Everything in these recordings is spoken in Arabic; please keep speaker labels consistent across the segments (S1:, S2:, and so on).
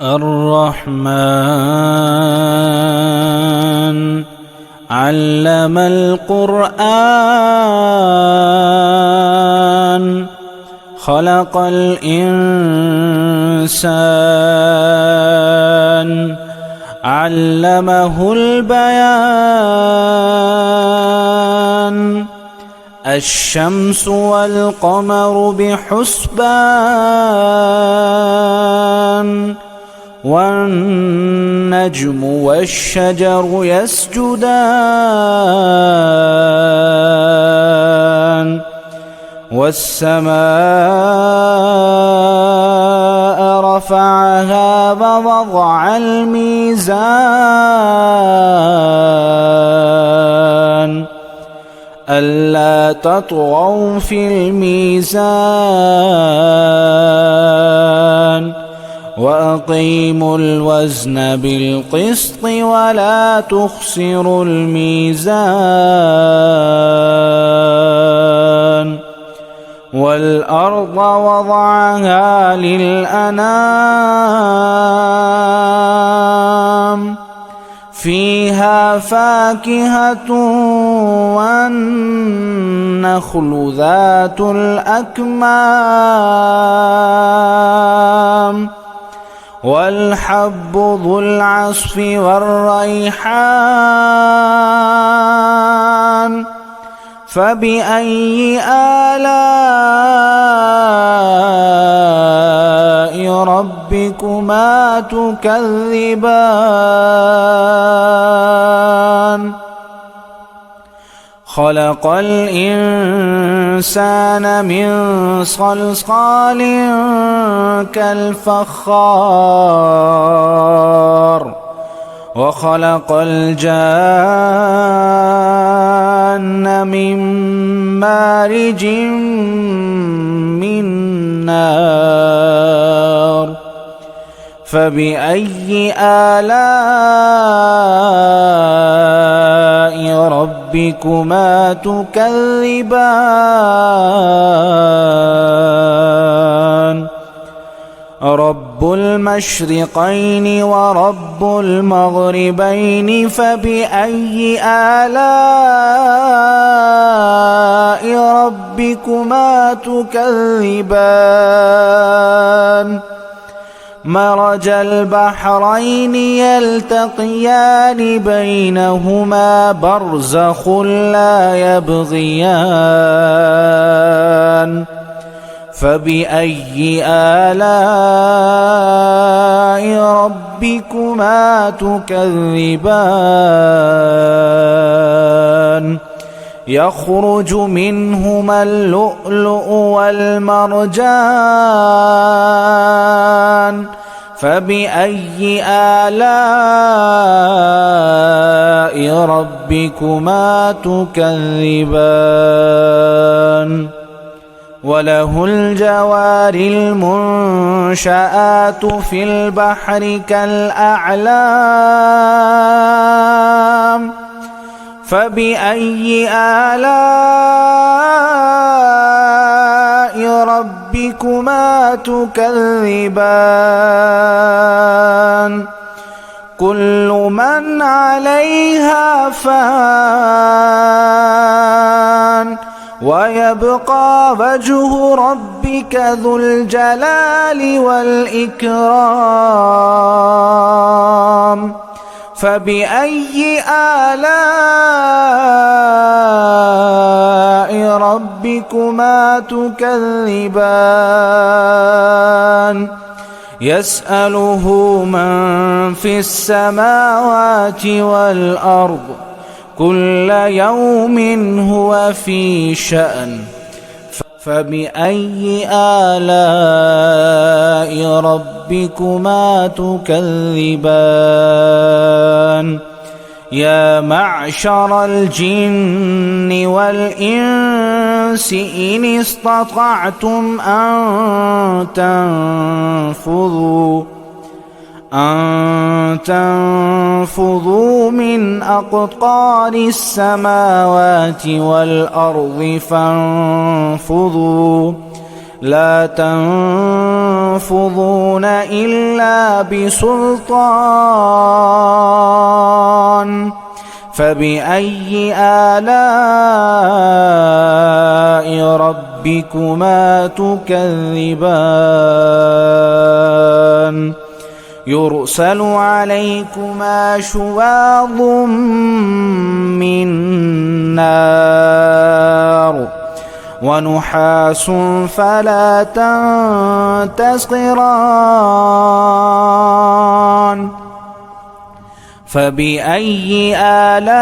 S1: الرحمن علم القرآن خلق الإنسان علمه البيان الشمس والقمر بحسبان والنجم والشجر يسجدان والسماء رفعها ووضع الميزان ألا تطغوا في الميزان وأقيموا الوزن بالقسط ولا تخسروا الميزان والأرض وضعها للأنام فيها فاكهة والنخل ذات الأكمام والحب ذو العصف والريحان فبأي آلاء ربكما تكذبان خلق الإنسان من صلصال كالفخار وخلق الجان من مارج من نار فبأي آلاء ربكما تكذبان رب المشرقين ورب المغربين فبأي آلاء ربكما تكذبان مرج البحرين يلتقيان بينهما برزخ لا يبغيان فبأي آلاء ربكما تكذبان يخرج منهما اللؤلؤ والمرجان فبأي آلاء ربكما تكذبان وله الجوار المنشآت في البحر كالأعلام فبأي آلاء ربكما تكذبان كل من عليها فان ويبقى وجه ربك ذو الجلال والإكرام فبأي آلاء ربكما تكذبان يسأله من في السماوات والأرض كل يوم هو في شأن فبأي آلاء ربكما تكذبان يا معشر الجن والإنس إن استطعتم أن تنفذوا من أقطار السماوات والأرض فانفذوا لا تنفذون تنفذون إلا بسلطان فبأي آلاء ربكما تكذبان يرسل عليكما شواظ من نار ونحاس فلا تنتصران فبأي آلاء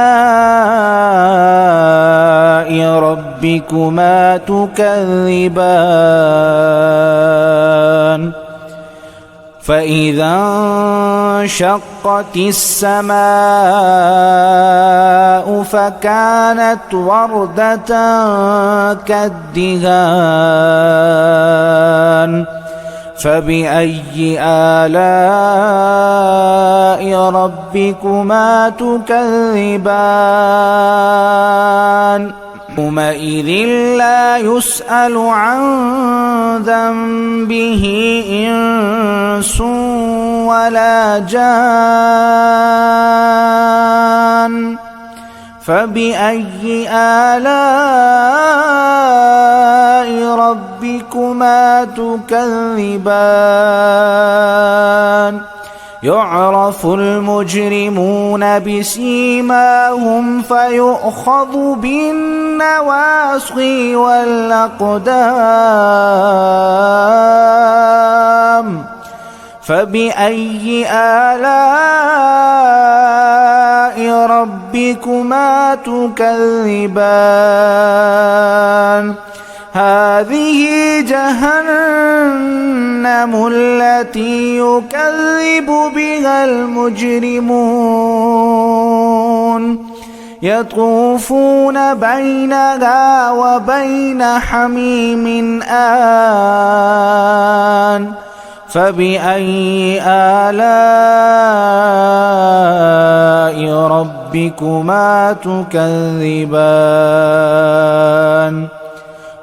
S1: ربكما تكذبان فإذا انشقت السماء فكانت وردة كالدهان فبأي آلاء ربكما تكذبان يومئذ لا يسأل عن ذنبه إنس ولا جان فبأي آلاء ربكما تكذبان يعرف المجرمون بسيماهم فيؤخذ بالنواصي والأقدام فبأي آلاء ربكما تكذبان هذه جهنم التي يكذب بها المجرمون يطوفون بينها وبين حميم آن فبأي آلاء ربكما تكذبان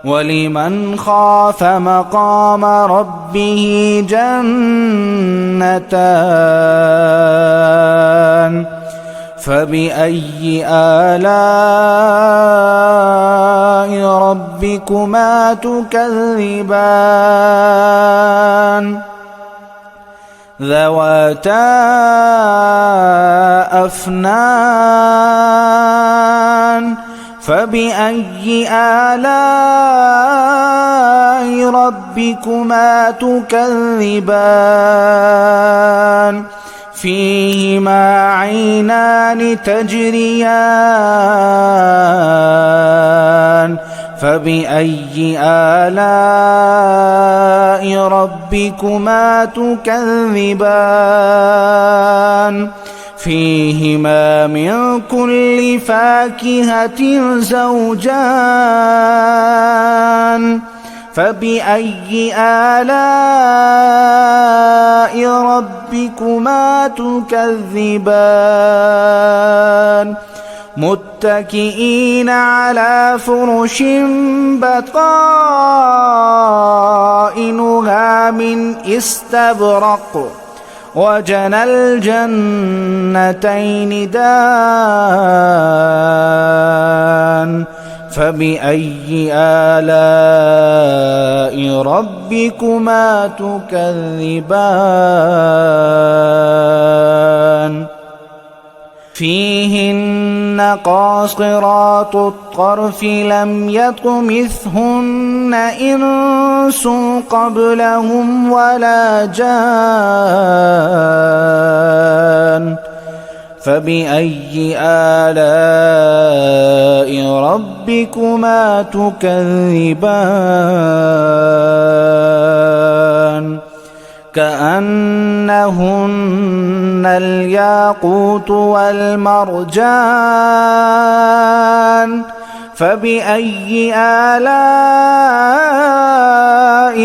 S1: ولمن خاف مقام ربه جنتان فبأي آلاء ربكما تكذبان ذواتا أفنان فبأي آلاء ربكما تكذبان فيهما عينان تجريان فبأي آلاء ربكما تكذبان فيهما من كل فاكهة زوجان فبأي آلاء ربكما تكذبان متكئين على فرش بطائنها من استبرق وجنى الجنتين دان فبأي آلاء ربكما تكذبان فيهن قاصرات الطرف لم يطمثهن إنس قبلهم ولا جان فبأي آلاء ربكما تكذبان كأنهن الياقوت والمرجان فبأي آلاء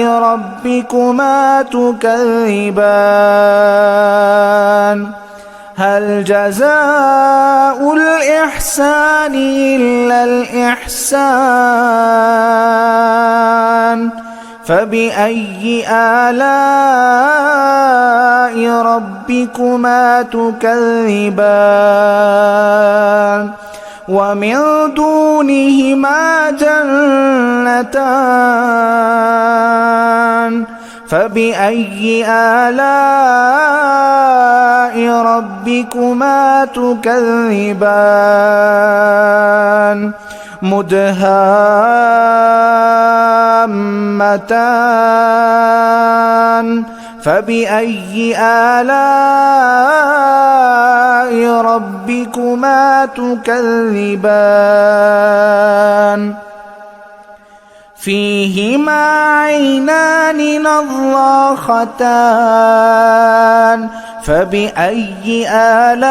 S1: ربكما تكذبان هل جزاء الإحسان إلا الإحسان فبأي آلاء ربكما تكذبان ومن دونهما جنتان فبأي آلاء ربكما تكذبان مدهامتان فبأي آلاء ربكما تكذبان فيهما عينان نضاختان فبأي آلاء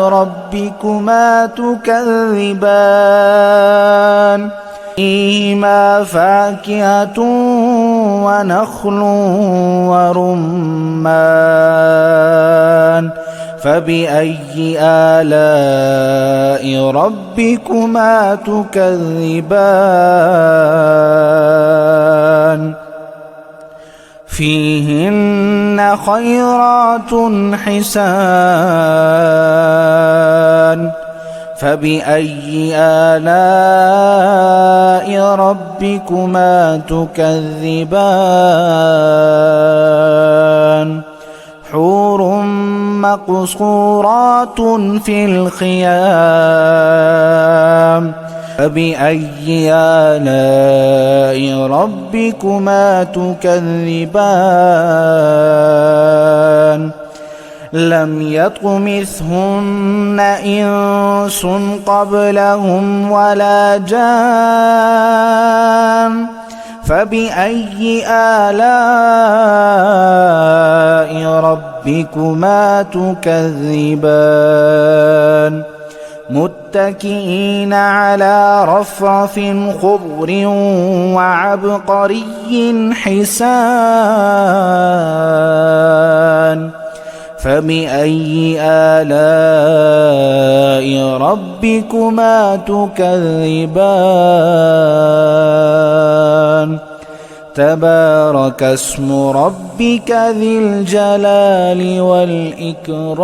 S1: ربكما تكذبان فيهما فاكهة ونخل ورمان فبأي آلاء ربكما تكذبان فيهن خيرات حسان فبأي آلاء ربكما تكذبان حور مقصورات في الخيام فبأي آلاء ربكما تكذبان لم يطمثهن إنس قبلهم ولا جان فبأي آلاء ربكما تكذبان متكئين على رفرف خضر وعبقري حسان فبأي آلاء ربكما تكذبان تبارك اسم ربك ذي الجلال والإكرام.